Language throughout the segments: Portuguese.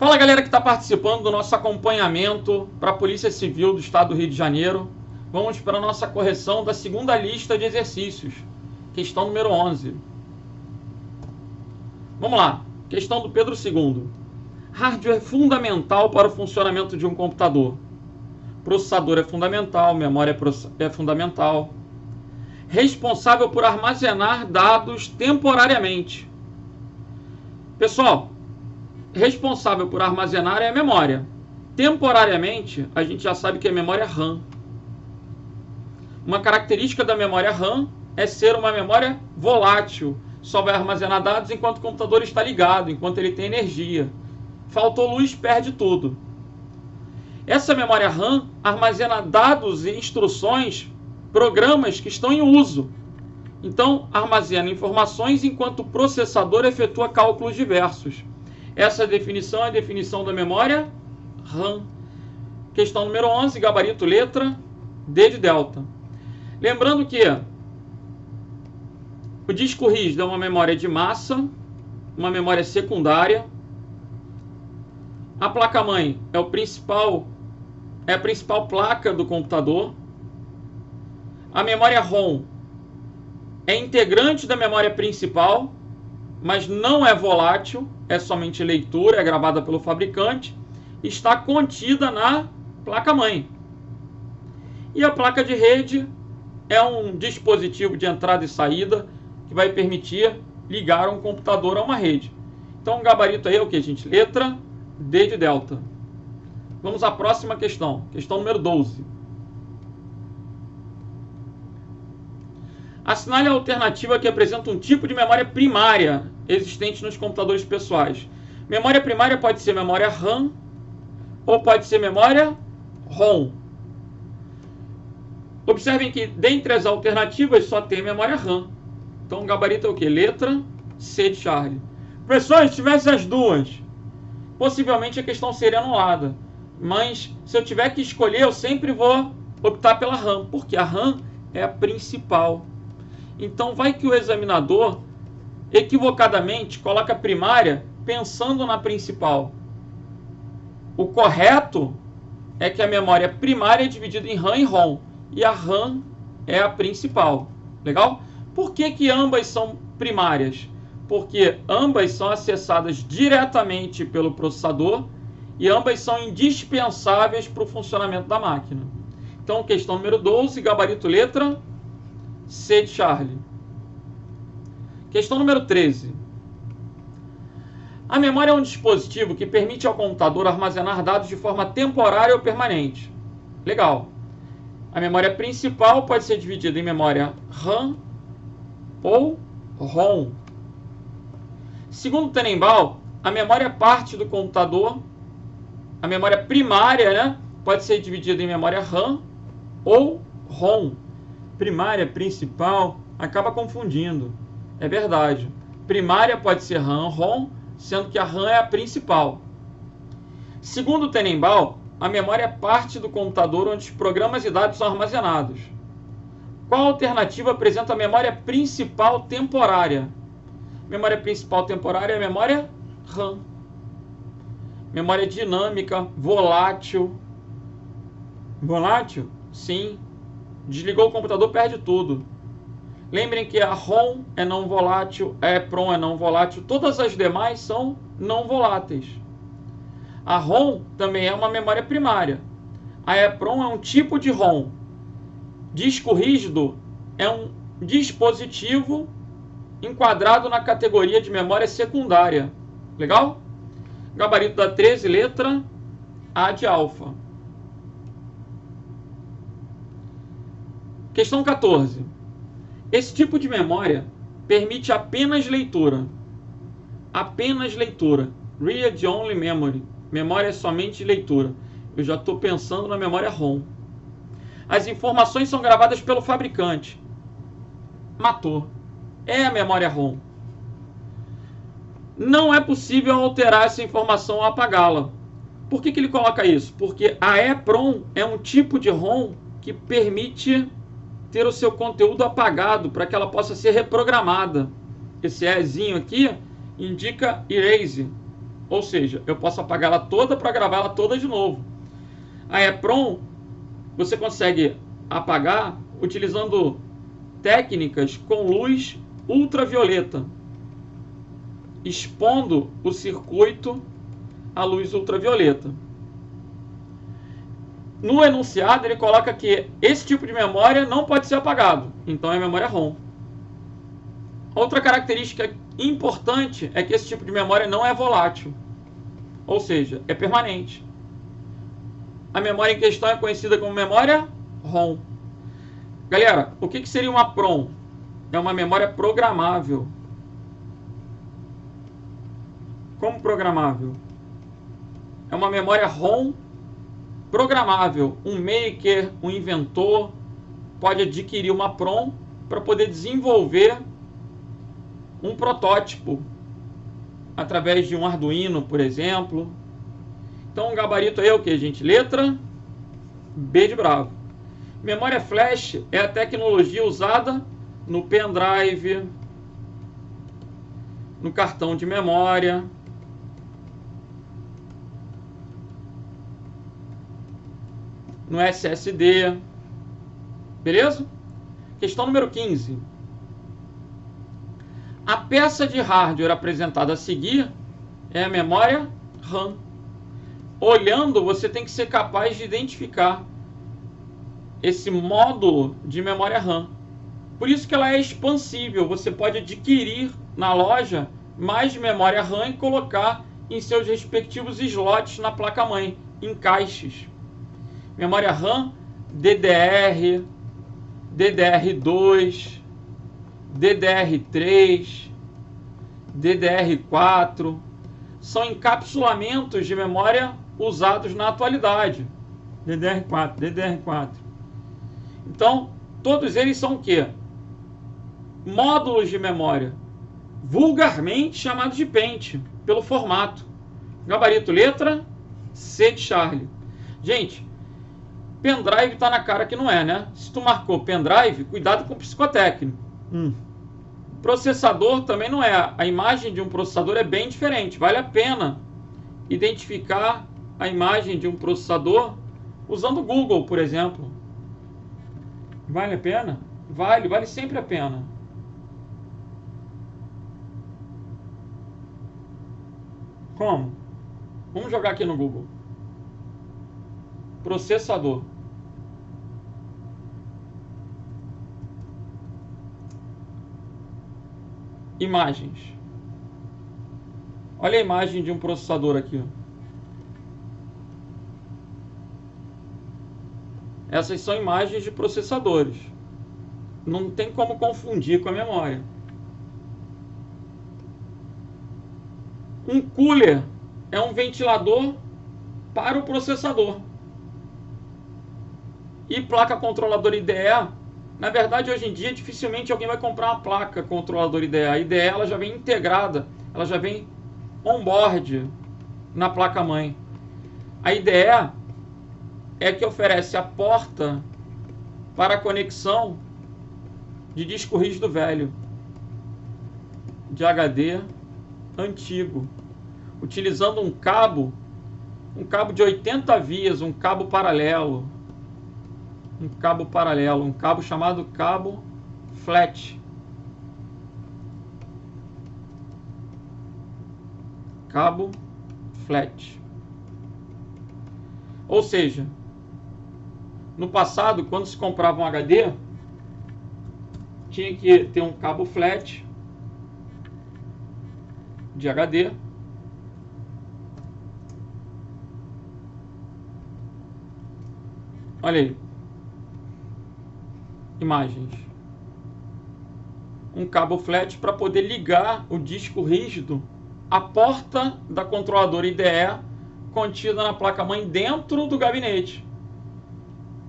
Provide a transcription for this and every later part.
Fala, galera que está participando do nosso acompanhamento para a Polícia Civil do Estado do Rio de Janeiro. Vamos para a nossa correção da segunda lista de exercícios, questão número 11. Vamos lá, questão do Pedro II. Hardware fundamental para o funcionamento de um computador. Processador é fundamental, memória é fundamental. Responsável por armazenar dados temporariamente. Pessoal, responsável por armazenar é a memória. Temporariamente, a gente já sabe que é memória RAM. Uma característica da memória RAM é ser uma memória volátil. Só vai armazenar dados enquanto o computador está ligado, enquanto ele tem energia. Faltou luz, perde tudo. Essa memória RAM armazena dados e instruções, programas que estão em uso. Então, armazena informações enquanto o processador efetua cálculos diversos. Essa definição é a definição da memória RAM. Questão número 11, gabarito letra D de delta. Lembrando que o disco rígido é uma memória de massa, uma memória secundária. A placa-mãe é a principal placa do computador. A memória ROM é integrante da memória principal, mas não é volátil, é somente leitura, é gravada pelo fabricante, está contida na placa-mãe. E a placa de rede é um dispositivo de entrada e saída que vai permitir ligar um computador a uma rede. Então o gabarito aí é o que, gente? Letra D de delta. Vamos à próxima questão, questão número 12. Assinale a alternativa que apresenta um tipo de memória primária existente nos computadores pessoais. Memória primária pode ser memória RAM ou pode ser memória ROM. Observem que dentre as alternativas só tem memória RAM. Então o gabarito é o que? Letra C de Charlie. Professor, se tivesse as duas, possivelmente a questão seria anulada. Mas se eu tiver que escolher, eu sempre vou optar pela RAM, porque a RAM é a principal. Então vai que o examinador equivocadamente coloca a primária pensando na principal. O correto é que a memória primária é dividida em RAM e ROM, e a RAM é a principal. Legal? Por que ambas são primárias? Porque ambas são acessadas diretamente pelo processador e ambas são indispensáveis para o funcionamento da máquina. Então, questão número 12, gabarito letra C de Charlie. Questão número 13. A memória é um dispositivo que permite ao computador armazenar dados de forma temporária ou permanente. Legal. A memória principal pode ser dividida em memória RAM ou ROM. Segundo Tenenbaum, a memória parte do computador, a memória primária, né, pode ser dividida em memória RAM ou ROM. Primária, principal, acaba confundindo. É verdade. Primária pode ser RAM, ROM, sendo que a RAM é a principal. Segundo Tenenbaum, a memória é parte do computador onde os programas e dados são armazenados. Qual alternativa apresenta a memória principal temporária? Memória principal temporária é a memória RAM. Memória dinâmica, volátil. Volátil? Sim. Desligou o computador, perde tudo. Lembrem que a ROM é não volátil, a EEPROM é não volátil, todas as demais são não voláteis. A ROM também é uma memória primária. A EEPROM é um tipo de ROM. Disco rígido é um dispositivo enquadrado na categoria de memória secundária. Legal? Gabarito da 13, letra A de alfa. Questão 14. Esse tipo de memória permite apenas leitura. Apenas leitura. Read Only Memory. Memória somente leitura. Eu já estou pensando na memória ROM. As informações são gravadas pelo fabricante. Matou. É a memória ROM. Não é possível alterar essa informação ou apagá-la. Por que ele coloca isso? Porque a EEPROM é um tipo de ROM que permite ter o seu conteúdo apagado para que ela possa ser reprogramada. Esse Ezinho aqui indica erase. Ou seja, eu posso apagar ela toda para gravar ela toda de novo. A EEPROM você consegue apagar utilizando técnicas com luz ultravioleta, expondo o circuito à luz ultravioleta. No enunciado ele coloca que esse tipo de memória não pode ser apagado, então é memória ROM. Outra característica importante é que esse tipo de memória não é volátil, ou seja, é permanente. A memória em questão é conhecida como memória ROM. Galera, o que seria uma PROM? É uma memória programável. Como programável? É uma memória ROM programável. Um maker, um inventor pode adquirir uma PROM para poder desenvolver um protótipo através de um Arduino, por exemplo. Então o gabarito aí é o que, gente? Letra B de bravo. Memória flash é a tecnologia usada no pendrive, no cartão de memória, no SSD. Beleza? Questão número 15. A peça de hardware apresentada a seguir é a memória RAM. Olhando, você tem que ser capaz de identificar esse módulo de memória RAM. Por isso que ela é expansível. Você pode adquirir na loja mais memória RAM e colocar em seus respectivos slots na placa-mãe, em caixas. Memória RAM DDR, DDR2, DDR3, DDR4, são encapsulamentos de memória usados na atualidade. DDR4. Então, todos eles são o quê? Módulos de memória, vulgarmente chamados de pente, pelo formato. Gabarito letra C de Charlie. Gente, pendrive está na cara que não é, né? Se tu marcou pendrive, cuidado com o psicotécnico. Processador também não é. A imagem de um processador é bem diferente. Vale a pena identificar a imagem de um processador usando o Google, por exemplo. Vale a pena? Vale sempre a pena. Como? Vamos jogar aqui no Google. Processador. Imagens. Olha a imagem de um processador aqui. Essas são imagens de processadores. Não tem como confundir com a memória. Um cooler é um ventilador para o processador. E placa controladora IDE, na verdade, hoje em dia, dificilmente alguém vai comprar uma placa controladora IDE. A IDE ela já vem integrada, ela já vem on-board na placa-mãe. A IDE é que oferece a porta para a conexão de disco rígido velho, de HD antigo, utilizando um cabo de 80 vias, um cabo paralelo, um cabo chamado cabo flat. Cabo flat. Ou seja, no passado, quando se comprava um HD, tinha que ter um cabo flat de HD. Olha aí. Imagens. Um cabo flat para poder ligar o disco rígido à porta da controladora IDE contida na placa-mãe dentro do gabinete.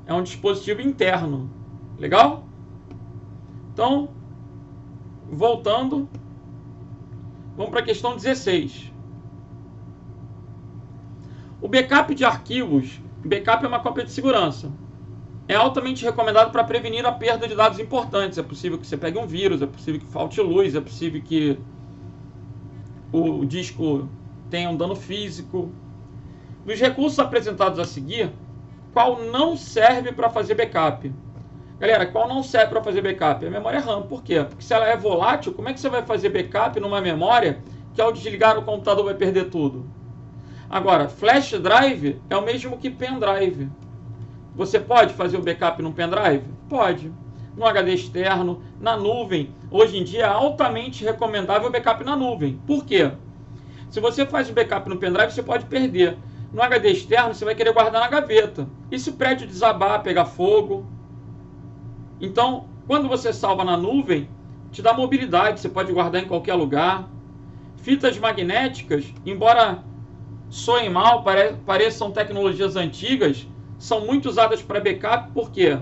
É um dispositivo interno. Legal? Então, voltando, vamos para a questão 16. O backup de arquivos, backup é uma cópia de segurança. É altamente recomendado para prevenir a perda de dados importantes. É possível que você pegue um vírus, é possível que falte luz, é possível que o disco tenha um dano físico. Dos recursos apresentados a seguir, qual não serve para fazer backup? Galera, qual não serve para fazer backup? A memória RAM. Por quê? Porque se ela é volátil, como é que você vai fazer backup numa memória que ao desligar o computador vai perder tudo? Agora, flash drive é o mesmo que pendrive. Você pode fazer o backup num pendrive? Pode. No HD externo, na nuvem. Hoje em dia é altamente recomendável o backup na nuvem. Por quê? Se você faz o backup no pendrive, você pode perder. No HD externo, você vai querer guardar na gaveta. E se o prédio desabar, pegar fogo? Então, quando você salva na nuvem, te dá mobilidade, você pode guardar em qualquer lugar. Fitas magnéticas, embora soem mal, pareçam tecnologias antigas, são muito usadas para backup, porque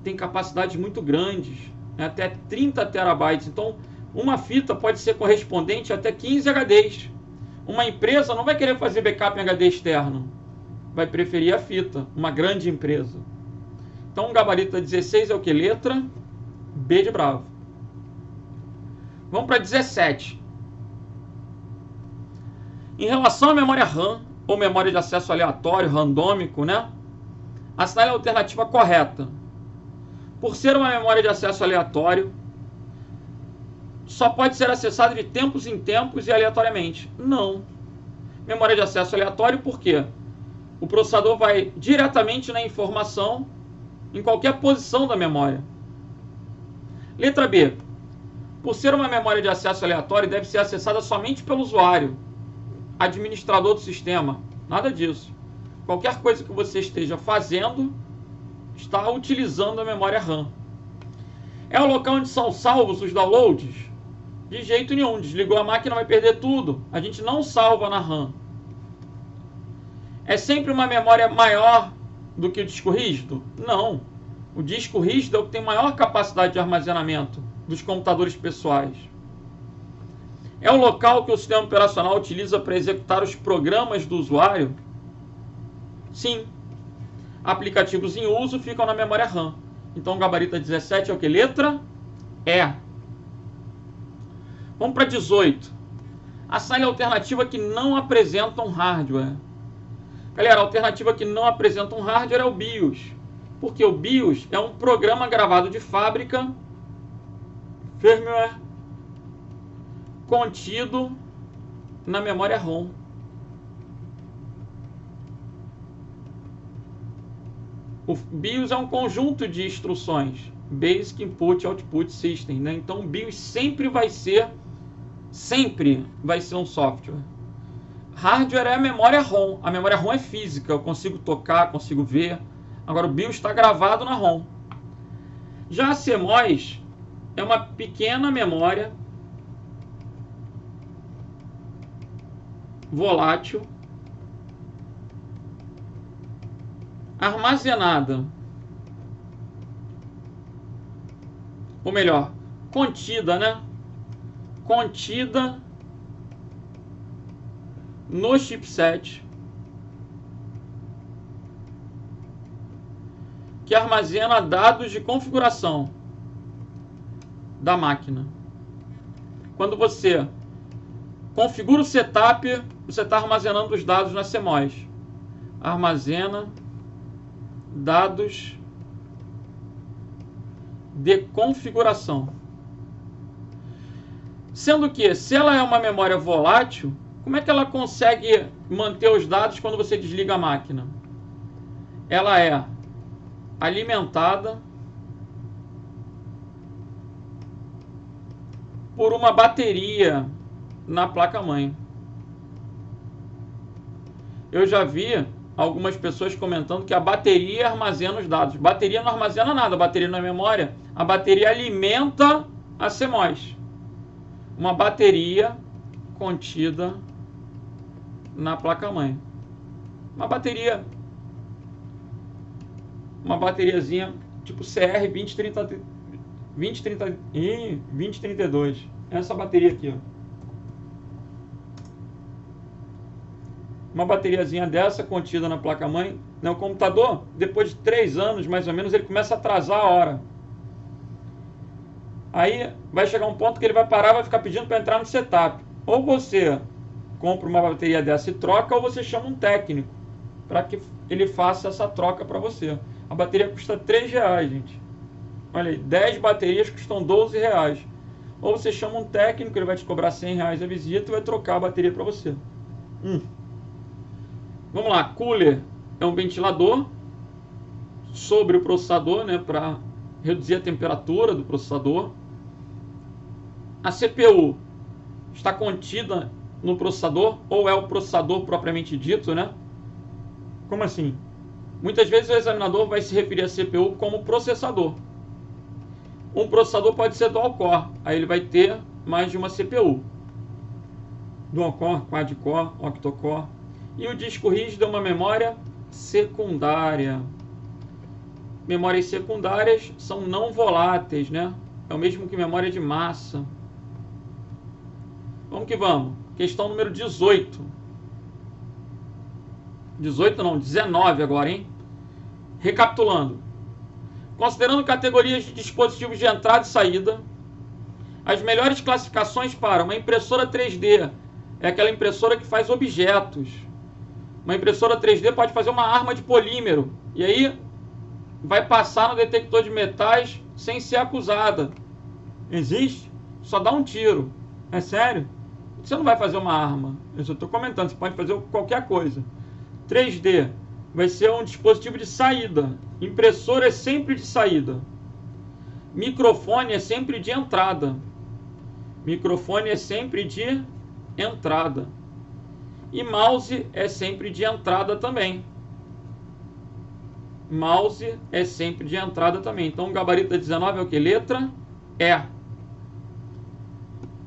tem capacidades muito grandes, até 30 terabytes. Então, uma fita pode ser correspondente a até 15 HDs. Uma empresa não vai querer fazer backup em HD externo, vai preferir a fita, uma grande empresa. Então, o gabarito da 16 é o que? Letra B de bravo. Vamos para 17. Em relação à memória RAM, ou memória de acesso aleatório, randômico, né? Assinale a alternativa correta. Por ser uma memória de acesso aleatório, só pode ser acessada de tempos em tempos e aleatoriamente. Não. Memória de acesso aleatório, por quê? O processador vai diretamente na informação em qualquer posição da memória. Letra B. Por ser uma memória de acesso aleatório, deve ser acessada somente pelo usuário, administrador do sistema. Nada disso. Qualquer coisa que você esteja fazendo, está utilizando a memória RAM. É o local onde são salvos os downloads? De jeito nenhum. Desligou a máquina, vai perder tudo. A gente não salva na RAM. É sempre uma memória maior do que o disco rígido? Não. O disco rígido é o que tem maior capacidade de armazenamento dos computadores pessoais. É o local que o sistema operacional utiliza para executar os programas do usuário? Sim. Aplicativos em uso ficam na memória RAM. Então, o gabarito 17 é o que? Letra E. Vamos para 18. Assinale a alternativa que não apresenta um hardware. Galera, a alternativa que não apresenta um hardware é o BIOS. Porque o BIOS é um programa gravado de fábrica, firmware, contido na memória ROM. O BIOS é um conjunto de instruções, Basic Input Output System, né? Então o BIOS sempre vai ser um software. Hardware é a memória ROM. A memória ROM é física, eu consigo tocar, consigo ver. Agora o BIOS está gravado na ROM. Já a CMOS é uma pequena memória volátil armazenada, ou melhor, contida, né? Contida no chipset, que armazena dados de configuração da máquina. Quando você configura o setup, você está armazenando os dados na CMOS. Armazena dados de configuração. Sendo que, se ela é uma memória volátil, como é que ela consegue manter os dados quando você desliga a máquina? Ela é alimentada por uma bateria na placa-mãe. Eu já vi algumas pessoas comentando que a bateria armazena os dados. Bateria não armazena nada, a bateria não é memória. A bateria alimenta a CMOS. Uma bateria contida na placa-mãe. Uma bateriazinha tipo CR 2032. Essa bateria aqui, ó. Uma bateriazinha dessa contida na placa-mãe. O computador, depois de 3 anos, mais ou menos, ele começa a atrasar a hora. Aí vai chegar um ponto que ele vai parar, vai ficar pedindo para entrar no setup. Ou você compra uma bateria dessa e troca, ou você chama um técnico para que ele faça essa troca para você. A bateria custa R$3, gente. Olha aí, 10 baterias custam R$12. Ou você chama um técnico, ele vai te cobrar R$100 a visita e vai trocar a bateria para você. Vamos lá, cooler é um ventilador sobre o processador, né, para reduzir a temperatura do processador. A CPU está contida no processador, ou é o processador propriamente dito, né? Como assim? Muitas vezes o examinador vai se referir à CPU como processador. Um processador pode ser dual core, aí ele vai ter mais de uma CPU. Dual core, quad core, octa-core. E o disco rígido é uma memória secundária. Memórias secundárias são não voláteis, né? É o mesmo que memória de massa. Vamos que vamos. Questão número 18. 18 não, 19 agora, hein? Recapitulando. Considerando categorias de dispositivos de entrada e saída, as melhores classificações para uma impressora 3D é aquela impressora que faz objetos. Uma impressora 3D pode fazer uma arma de polímero. E aí vai passar no detector de metais sem ser acusada. Existe? Só dá um tiro. É sério? Você não vai fazer uma arma. Eu só estou comentando, você pode fazer qualquer coisa. 3D vai ser um dispositivo de saída. Impressora é sempre de saída. Microfone é sempre de entrada. Microfone é sempre de entrada. E mouse é sempre de entrada também. Mouse é sempre de entrada também. Então o gabarito da 19 é o que? Letra E.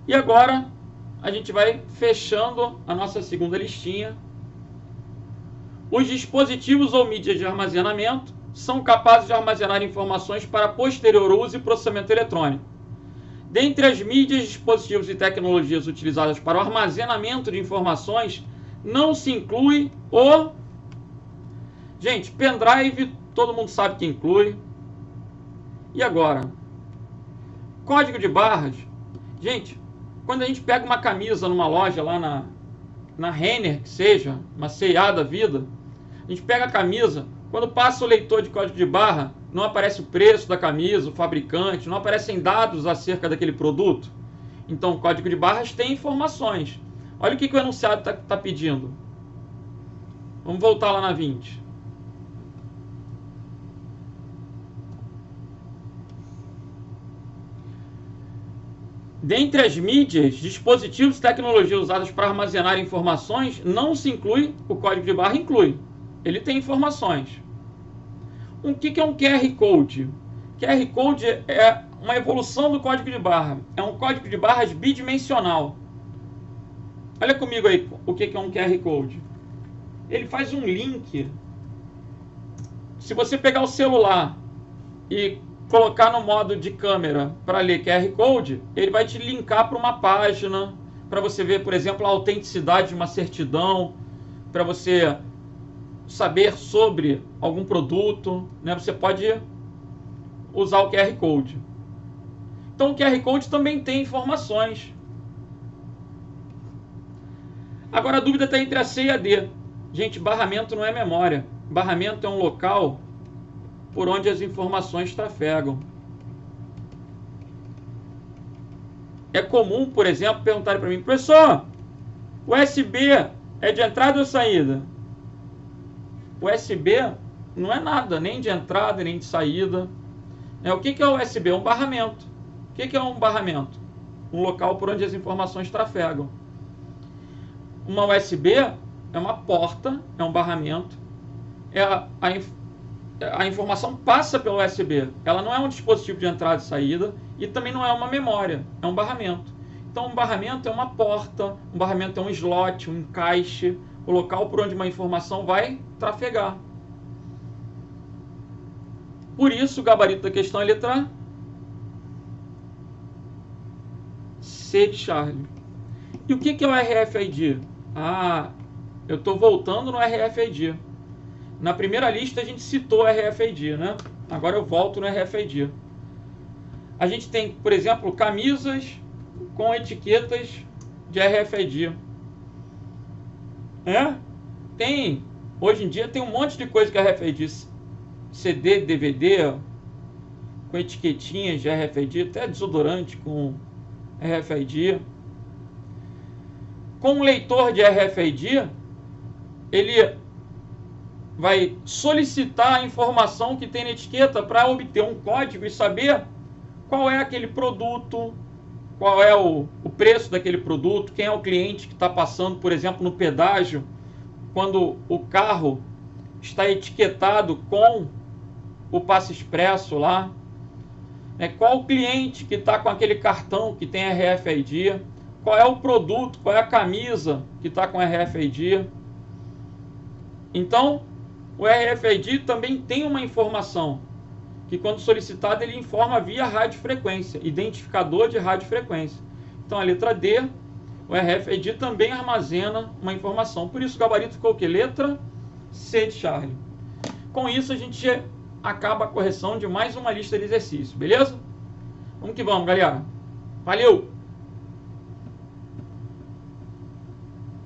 E agora a gente vai fechando a nossa segunda listinha. Os dispositivos ou mídias de armazenamento são capazes de armazenar informações para posterior uso e processamento eletrônico. Dentre as mídias, dispositivos e tecnologias utilizadas para o armazenamento de informações, não se inclui o... Gente, pendrive, todo mundo sabe que inclui. E agora? Código de barras. Gente, quando a gente pega uma camisa numa loja lá na Renner, que seja, uma C&A da vida, a gente pega a camisa, quando passa o leitor de código de barra, não aparece o preço da camisa, o fabricante, não aparecem dados acerca daquele produto. Então, o código de barras tem informações. Olha o que o enunciado está pedindo. Vamos voltar lá na 20. Dentre as mídias, dispositivos e tecnologias usadas para armazenar informações, não se inclui, o código de barra inclui. Ele tem informações. O que é um QR Code? QR Code é uma evolução do código de barra. É um código de barras bidimensional. Olha comigo aí o que é um QR Code. Ele faz um link. Se você pegar o celular e colocar no modo de câmera para ler QR Code, ele vai te linkar para uma página, para você ver, por exemplo, a autenticidade de uma certidão, para você saber sobre algum produto, né? Você pode usar o QR Code. Então o QR Code também tem informações. Agora a dúvida está entre a C e a D. Gente, barramento não é memória. Barramento é um local por onde as informações trafegam. É comum, por exemplo, perguntarem para mim: professor, USB é de entrada ou saída? USB não é nada, nem de entrada, nem de saída. O que é o USB? É um barramento. O que é um barramento? Um local por onde as informações trafegam. Uma USB é uma porta, é um barramento. A informação passa pelo USB. Ela não é um dispositivo de entrada e saída e também não é uma memória, é um barramento. Então um barramento é uma porta, um barramento é um slot, um encaixe, o local por onde uma informação vai trafegar. Por isso, o gabarito da questão é a letra C de Charlie. E o que é o RFID? Eu estou voltando no RFID. Na primeira lista a gente citou o RFID, né? Agora eu volto no RFID. A gente tem, por exemplo, camisas com etiquetas de RFID. Tem, hoje em dia tem um monte de coisa que a RFID, CD, DVD, com etiquetinhas de RFID, até desodorante com RFID. Com um leitor de RFID, ele vai solicitar a informação que tem na etiqueta para obter um código e saber qual é aquele produto, qual é o preço daquele produto, quem é o cliente que está passando, por exemplo, no pedágio, quando o carro está etiquetado com o passe expresso lá, qual o cliente que está com aquele cartão que tem RFID, qual é o produto, qual é a camisa que está com RFID. Então, o RFID também tem uma informação, que quando solicitado ele informa via radiofrequência, identificador de radiofrequência. Então, a letra D, o RFID também armazena uma informação. Por isso o gabarito ficou o quê? Letra C de Charlie. Com isso, a gente acaba a correção de mais uma lista de exercícios, beleza? Vamos que vamos, galera. Valeu!